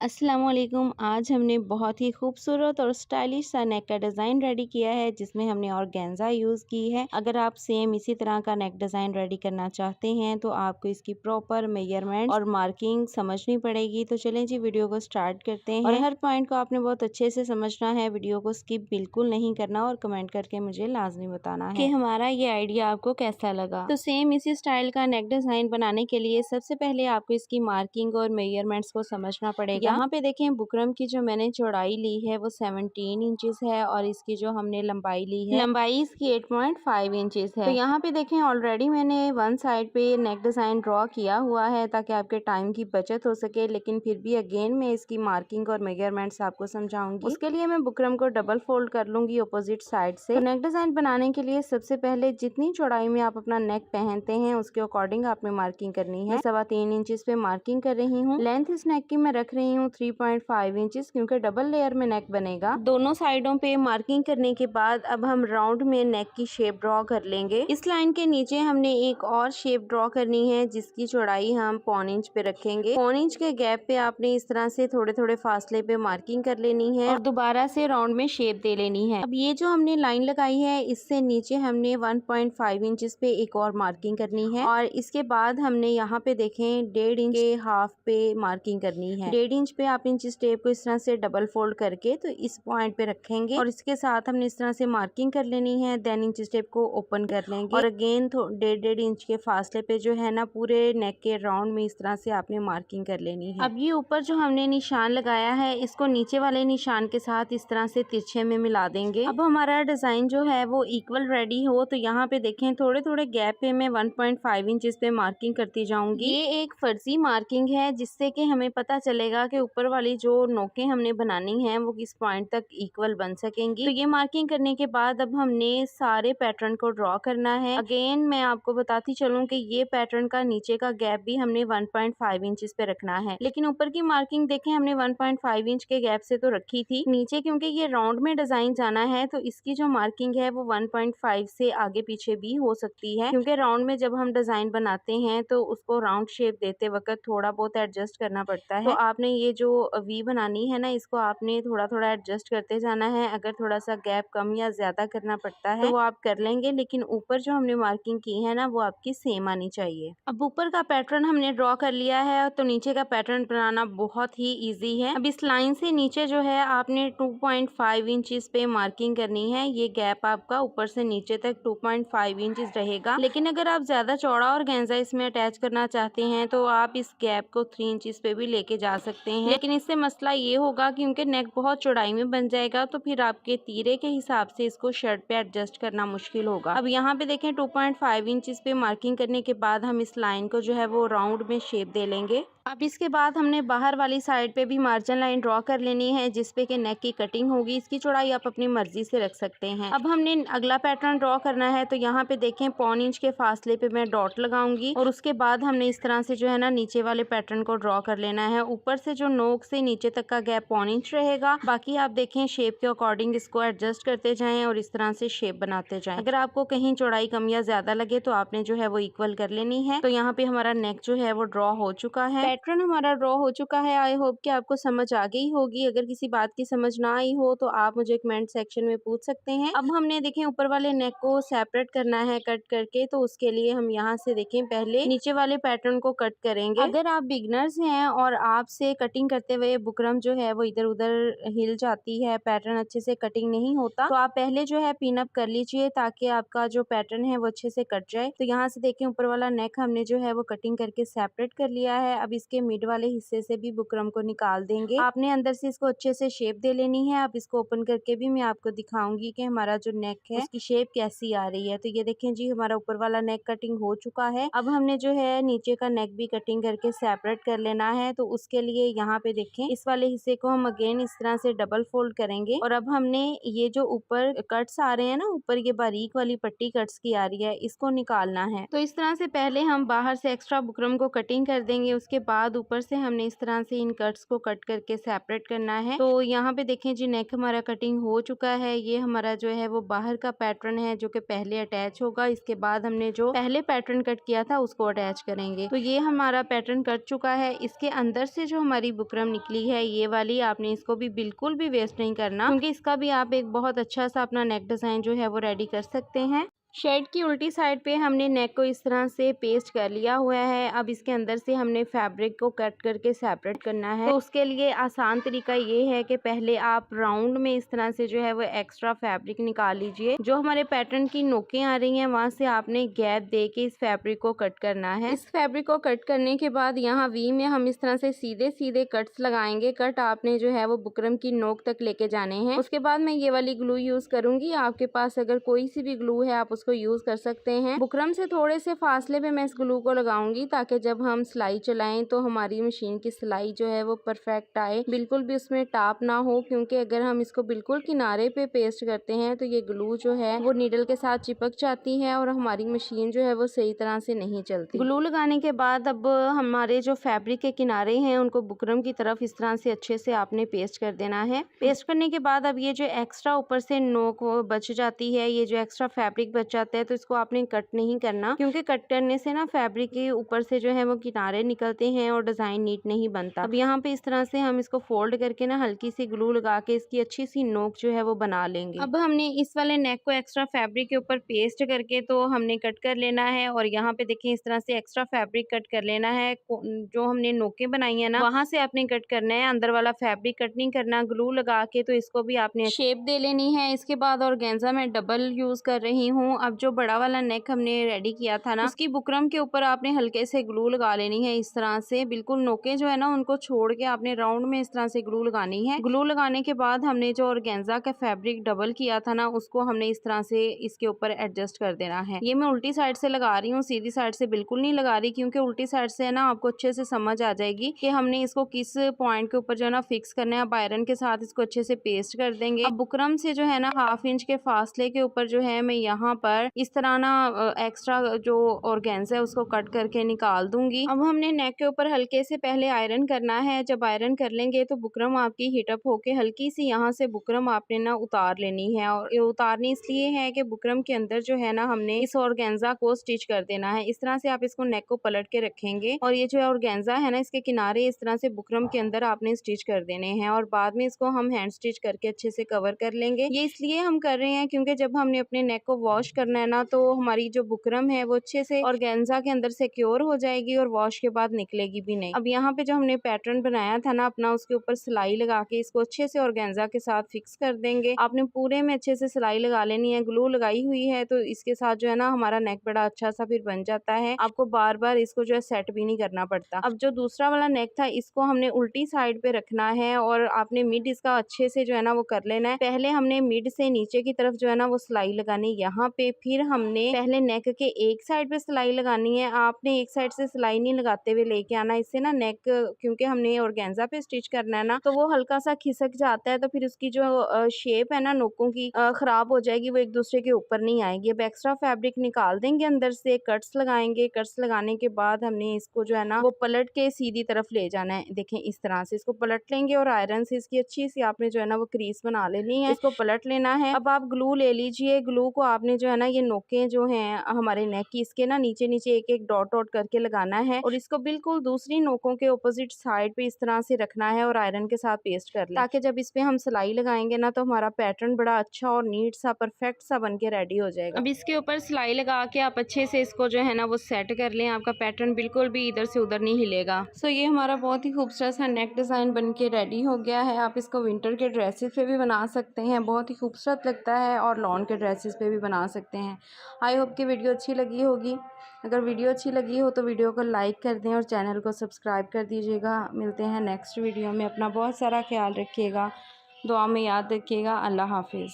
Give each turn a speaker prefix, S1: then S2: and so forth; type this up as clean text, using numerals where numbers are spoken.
S1: अस्सलामुअलैकुम। आज हमने बहुत ही खूबसूरत और स्टाइलिश सा नेक का डिज़ाइन रेडी किया है जिसमें हमने ऑर्गेन्जा यूज़ की है। अगर आप सेम इसी तरह का नेक डिज़ाइन रेडी करना चाहते हैं तो आपको इसकी प्रॉपर मेजरमेंट और मार्किंग समझनी पड़ेगी। तो चलें जी वीडियो को स्टार्ट करते हैं और हर पॉइंट को आपने बहुत अच्छे से समझना है। वीडियो को स्किप बिल्कुल नहीं करना और कमेंट करके मुझे लाजमी बताना है कि हमारा ये आइडिया आपको कैसा लगा। तो सेम इसी स्टाइल का नेक डिज़ाइन बनाने के लिए सबसे पहले आपको इसकी मार्किंग और मेजरमेंट्स को समझना पड़ेगा। यहाँ पे देखें बुकरम की जो मैंने चौड़ाई ली है वो 17 इंचेस है और इसकी जो हमने लंबाई ली है लंबाई इसकी 8.5 इंचेस है। तो यहाँ पे देखें ऑलरेडी मैंने वन साइड पे नेक डिज़ाइन ड्रॉ किया हुआ है ताकि आपके टाइम की बचत हो सके, लेकिन फिर भी अगेन मैं इसकी मार्किंग और मेजरमेंट्स आपको समझाऊंगी। उसके लिए मैं बुकरम को डबल फोल्ड कर लूंगी अपोजिट साइड से। तो नेक डिज़ाइन बनाने के लिए सबसे पहले जितनी चौड़ाई में आप अपना नेक पहनते हैं उसके अकॉर्डिंग आपने मार्किंग करनी है। 3.25 इंचेस पे मार्किंग कर रही हूँ। लेंथ इस नेक की मैं रख रही हूँ 3.5 इंचेस क्योंकि डबल लेयर में नेक बनेगा। दोनों साइडों पे मार्किंग करने के बाद अब हम राउंड में नेक की शेप ड्रॉ कर लेंगे। इस लाइन के नीचे हमने एक और शेप ड्रॉ करनी है जिसकी चौड़ाई हम 1.25 इंच पे रखेंगे। 1.25 इंच के गैप पे आपने इस तरह से थोड़े थोड़े फासले पे मार्किंग कर लेनी है और दोबारा से राउंड में शेप दे लेनी है। अब ये जो हमने लाइन लगाई है इससे नीचे हमने 1.5 इंचेस पे एक और मार्किंग करनी है और इसके बाद हमने यहाँ पे देखें 1.5 इंच के हाफ पे मार्किंग करनी है। 1.5 इंच पे आप इंच टेप को इस तरह से डबल फोल्ड करके तो इस पॉइंट पे रखेंगे और इसके साथ हमने इस तरह से मार्किंग कर लेनी है। देन इंच टेप को ओपन कर लेंगे और अगेन 1.5 इंच के फासले पे जो है ना पूरे नेक के राउंड में इस तरह से आपने मार्किंग कर लेनी है। अब ये ऊपर जो हमने निशान लगाया है इसको नीचे वाले निशान के साथ इस तरह से तिरछे में मिला देंगे। अब हमारा डिजाइन जो है वो इक्वल रेडी हो तो यहाँ पे देखें थोड़े थोड़े गैप पे मैं 1.5 इंचेस पे मार्किंग करती जाऊंगी। ये एक फर्जी मार्किंग है जिससे कि हमें पता चलेगा कि ऊपर वाली जो नोकें हमने बनानी हैं वो किस पॉइंट तक इक्वल बन सकेंगी। तो ये मार्किंग करने के बाद अब हमने सारे पैटर्न को ड्रॉ करना है। अगेन मैं आपको बताती चलूं कि ये पैटर्न का नीचे का गैप भी हमने 1.5 इंचेस पे रखना है, लेकिन ऊपर की मार्किंग देखें हमने 1.5 इंच के गैप से तो रखी थी। नीचे क्योंकि ये राउंड में डिजाइन जाना है तो इसकी जो मार्किंग है वो 1.5 से आगे पीछे भी हो सकती है, क्योंकि राउंड में जब हम डिजाइन बनाते हैं तो उसको राउंड शेप देते वक्त थोड़ा बहुत एडजस्ट करना पड़ता है। तो आपने ये जो वी बनानी है ना इसको आपने थोड़ा थोड़ा एडजस्ट करते जाना है। अगर थोड़ा सा गैप कम या ज्यादा करना पड़ता है तो वो आप कर लेंगे, लेकिन ऊपर जो हमने मार्किंग की है ना वो आपकी सेम आनी चाहिए। अब ऊपर का पैटर्न हमने ड्रॉ कर लिया है तो नीचे का पैटर्न बनाना बहुत ही इजी है। अब इस लाइन से नीचे जो है आपने 2.5 इंचेस पे मार्किंग करनी है। ये गैप आपका ऊपर से नीचे तक 2.5 इंचेस रहेगा, लेकिन अगर आप ज्यादा चौड़ा और गेंजा इसमें अटैच करना चाहते हैं तो आप इस गैप को 3 इंचेस पे भी लेके जा सकते हैं, लेकिन इससे मसला ये होगा क्योंकि नेक बहुत चौड़ाई में बन जाएगा तो फिर आपके तीरे के हिसाब से इसको शर्ट पे एडजस्ट करना मुश्किल होगा। अब यहाँ पे देखें 2.5 इंचेस पे मार्किंग करने के बाद हम इस लाइन को जो है वो राउंड में शेप दे लेंगे। अब इसके बाद हमने बाहर वाली साइड पे भी मार्जिन लाइन ड्रॉ कर लेनी है जिसपे के नेक की कटिंग होगी। इसकी चौड़ाई आप अपनी मर्जी से रख सकते हैं। अब हमने अगला पैटर्न ड्रॉ करना है तो यहाँ पे देखें 1.25 इंच के फासले पे मैं डॉट लगाऊंगी और उसके बाद हमने इस तरह से जो है ना नीचे वाले पैटर्न को ड्रॉ कर लेना है। ऊपर से जो नोक से नीचे तक का गैप 1.25 इंच रहेगा, बाकी आप देखें शेप के अकॉर्डिंग इसको एडजस्ट करते जाएं और इस तरह से शेप बनाते जाएं। अगर आपको कहीं चौड़ाई कम या ज्यादा लगे तो आपने जो है वो इक्वल कर लेनी है। तो यहाँ पे हमारा नेक जो है वो ड्रॉ हो चुका है, पैटर्न हमारा ड्रॉ हो चुका है। आई होप कि आपको समझ आ गई होगी। अगर किसी बात की समझ ना आई हो तो आप मुझे कमेंट सेक्शन में पूछ सकते हैं। अब हमने देखें ऊपर वाले नेक को सेपरेट करना है कट करके, तो उसके लिए हम यहाँ से देखें पहले नीचे वाले पैटर्न को कट करेंगे। अगर आप बिगनर्स हैं और आपसे कटिंग करते हुए बुकरम जो है वो इधर उधर हिल जाती है, पैटर्न अच्छे से कटिंग नहीं होता, तो आप पहले जो है पिन अप कर लीजिए ताकि आपका जो पैटर्न है वो अच्छे से कट जाए। तो यहाँ से देखें ऊपर वाला नेक हमने जो है वो कटिंग करके सेपरेट कर लिया है। अब इसके मिड वाले हिस्से से भी बुकरम को निकाल देंगे। आपने अंदर से इसको अच्छे से शेप दे लेनी है। अब इसको ओपन करके भी मैं आपको दिखाऊंगी कि हमारा जो नेक है उसकी शेप कैसी आ रही है। तो ये देखें जी हमारा ऊपर वाला नेक कटिंग हो चुका है। अब हमने जो है नीचे का नेक भी कटिंग करके सेपरेट कर लेना है। तो उसके लिए यहाँ पे देखें इस वाले हिस्से को हम अगेन इस तरह से डबल फोल्ड करेंगे और अब हमने ये जो ऊपर कट्स आ रहे हैं ना, ऊपर ये बारीक वाली पट्टी कट्स की आ रही है, इसको निकालना है। तो इस तरह से पहले हम बाहर से एक्स्ट्रा बुकरम को कटिंग कर देंगे। उसके बाद ऊपर से हमने इस तरह से इन कट्स को कट करके सेपरेट करना है। तो यहाँ पे देखें जी नेक हमारा कटिंग हो चुका है। ये हमारा जो है वो बाहर का पैटर्न है जो कि पहले अटैच होगा, इसके बाद हमने जो पहले पैटर्न कट किया था उसको अटैच करेंगे। तो ये हमारा पैटर्न कट चुका है। इसके अंदर से जो हमारी बुकरम निकली है ये वाली, आपने इसको भी बिल्कुल भी वेस्ट नहीं करना, क्योंकि इसका भी आप एक बहुत अच्छा सा अपना नेक डिजाइन जो है वो रेडी कर सकते हैं। शर्ट की उल्टी साइड पे हमने नेक को इस तरह से पेस्ट कर लिया हुआ है। अब इसके अंदर से हमने फैब्रिक को कट करके सेपरेट करना है। तो उसके लिए आसान तरीका ये है कि पहले आप राउंड में इस तरह से जो है वो एक्स्ट्रा फैब्रिक निकाल लीजिए। जो हमारे पैटर्न की नोकें आ रही हैं वहां से आपने गैप दे के इस फैब्रिक को कट करना है। इस फैब्रिक को कट करने के बाद यहाँ वी में हम इस तरह से सीधे सीधे कट्स लगाएंगे। कट आपने जो है वो बुकरम की नोक तक लेके जाने हैं। उसके बाद मैं ये वाली ग्लू यूज करूंगी। आपके पास अगर कोई सी भी ग्लू है आप उसको यूज कर सकते हैं। बुकरम से थोड़े से फासले पे मैं इस ग्लू को लगाऊंगी ताकि जब हम सिलाई चलाएं तो हमारी मशीन की सिलाई जो है वो परफेक्ट आए, बिल्कुल भी उसमें टाप ना हो। क्योंकि अगर हम इसको बिल्कुल किनारे पे पेस्ट करते हैं तो ये ग्लू जो है वो नीडल के साथ चिपक जाती है और हमारी मशीन जो है वो सही तरह से नहीं चलती। ग्लू लगाने के बाद अब हमारे जो फैब्रिक के किनारे हैं उनको बुकरम की तरफ इस तरह से अच्छे से आपने पेस्ट कर देना है। पेस्ट करने के बाद अब ये जो एक्स्ट्रा ऊपर से नोक बच जाती है, ये जो एक्स्ट्रा फैब्रिक बच जाता है, तो इसको आपने कट नहीं करना, क्योंकि कट करने से ना फैब्रिक के ऊपर से जो है वो किनारे निकलते हैं और डिजाइन नीट नहीं बनता। अब यहाँ पे इस तरह से हम इसको फोल्ड करके ना हल्की सी ग्लू लगा के इसकी अच्छी सी नोक जो है वो बना लेंगे। अब हमने इस वाले नेक को एक्स्ट्रा फैब्रिक के ऊपर पेस्ट करके तो हमने कट कर लेना है और यहाँ पे देखिए इस तरह से एक्स्ट्रा फैब्रिक कट कर लेना है। जो हमने नोकें बनाई है ना वहां से आपने कट करना है, अंदर वाला फैब्रिक कट नहीं करना। ग्लू लगा के तो इसको भी आपने शेप दे लेनी है। इसके बाद ऑर्गेन्जा में डबल यूज कर रही हूँ। अब जो बड़ा वाला नेक हमने रेडी किया था ना उसकी बुकरम के ऊपर आपने हल्के से ग्लू लगा लेनी है। इस तरह से बिल्कुल नोके जो है ना उनको छोड़ के आपने राउंड में इस तरह से ग्लू लगानी है। ग्लू लगाने के बाद हमने जो ऑर्गेन्जा का फैब्रिक डबल किया था ना उसको हमने इस तरह से इसके ऊपर एडजस्ट कर देना है। ये मैं उल्टी साइड से लगा रही हूँ, सीधी साइड से बिल्कुल नहीं लगा रही, क्योंकि उल्टी साइड से है ना आपको अच्छे से समझ आ जाएगी कि हमने इसको किस पॉइंट के ऊपर जो है ना फिक्स करना है। अब आयरन के साथ इसको अच्छे से पेस्ट कर देंगे। अब बुकरम से जो है ना 1/2 इंच के फासले के ऊपर जो है मैं यहाँ पर इस तरह ना एक्स्ट्रा जो ऑर्गेन्जा है उसको कट करके निकाल दूंगी। अब हमने नेक के ऊपर हल्के से पहले आयरन करना है। जब आयरन कर लेंगे तो बुकरम आपकी हीटअप होके हल्की सी यहाँ से बुकरम आपने ना उतार लेनी है। और ये उतारनी इसलिए है कि बुकरम के अंदर जो है ना हमने इस ऑर्गेन्जा को स्टिच कर देना है। इस तरह से आप इसको नेक को पलट के रखेंगे और ये जो ऑर्गेन्जा है ना इसके किनारे इस तरह से बुकरम के अंदर आपने स्टिच कर देने हैं और बाद में इसको हम हैंड स्टिच करके अच्छे से कवर कर लेंगे। ये इसलिए हम कर रहे हैं क्योंकि जब हमने अपने नेक को वॉश करना है ना तो हमारी जो बुकरम है वो अच्छे से ऑर्गेन्जा के अंदर सिक्योर हो जाएगी और वॉश के बाद निकलेगी भी नहीं। अब यहाँ पे जो हमने पैटर्न बनाया था ना अपना उसके ऊपर सिलाई लगा के इसको अच्छे से ऑर्गेन्जा के साथ फिक्स कर देंगे। आपने पूरे में अच्छे से सिलाई लगा लेनी है। ग्लू लगाई हुई है तो इसके साथ जो है ना हमारा नेक बड़ा अच्छा सा फिर बन जाता है। आपको बार बार इसको जो है सेट भी नहीं करना पड़ता। अब जो दूसरा वाला नेक था इसको हमने उल्टी साइड पे रखना है और आपने मिड इसका अच्छे से जो है ना वो कर लेना है। पहले हमने मिड से नीचे की तरफ जो है ना वो सिलाई लगानी यहाँ पे, फिर हमने पहले नेक के एक साइड पे सिलाई लगानी है। आपने एक साइड से सिलाई नहीं लगाते हुए लेके आना, इससे ना नेक क्योंकि हमने ऑर्गेन्जा पे स्टिच करना है ना तो वो हल्का सा खिसक जाता है, तो फिर उसकी जो शेप है ना नोकों की खराब हो जाएगी, वो एक दूसरे के ऊपर नहीं आएगी। अब एक्स्ट्रा फैब्रिक निकाल देंगे, अंदर से कट्स लगाएंगे। कट्स लगाने के बाद हमने इसको जो है ना वो पलट के सीधी तरफ ले जाना है। देखें इस तरह से इसको पलट लेंगे और आयरन से इसकी अच्छी सी आपने जो है ना वो क्रीज बना लेनी है। इसको पलट लेना है। अब आप ग्लू ले लीजिए। ग्लू को आपने जो है ना ये नोके जो हैं हमारे नेक की इसके ना नीचे नीचे एक एक डॉट डॉट करके लगाना है और इसको बिल्कुल दूसरी नोकों के ऑपोजिट साइड पे इस तरह से रखना है और आयरन के साथ पेस्ट कर लें, ताकि जब इस पे हम सिलाई लगाएंगे ना तो हमारा पैटर्न बड़ा अच्छा और नीट सा परफेक्ट सा बन के रेडी हो जाएगा। अब इसके ऊपर सिलाई लगा के आप अच्छे से इसको जो है ना वो सेट कर लें। आपका पैटर्न बिल्कुल भी इधर से उधर नहीं हिलेगा। सो ये हमारा बहुत ही खूबसूरत सा नेक डिजाइन बन के रेडी हो गया है। आप इसको विंटर के ड्रेसेस पे भी बना सकते हैं, बहुत ही खूबसूरत लगता है, और लॉन के ड्रेसेस पे भी बना सकते हैं। आई होप कि वीडियो अच्छी लगी होगी। अगर वीडियो अच्छी लगी हो तो वीडियो को लाइक कर दें और चैनल को सब्सक्राइब कर दीजिएगा। मिलते हैं नेक्स्ट वीडियो में। अपना बहुत सारा ख्याल रखिएगा, दुआ में याद रखिएगा। अल्लाह हाफिज़।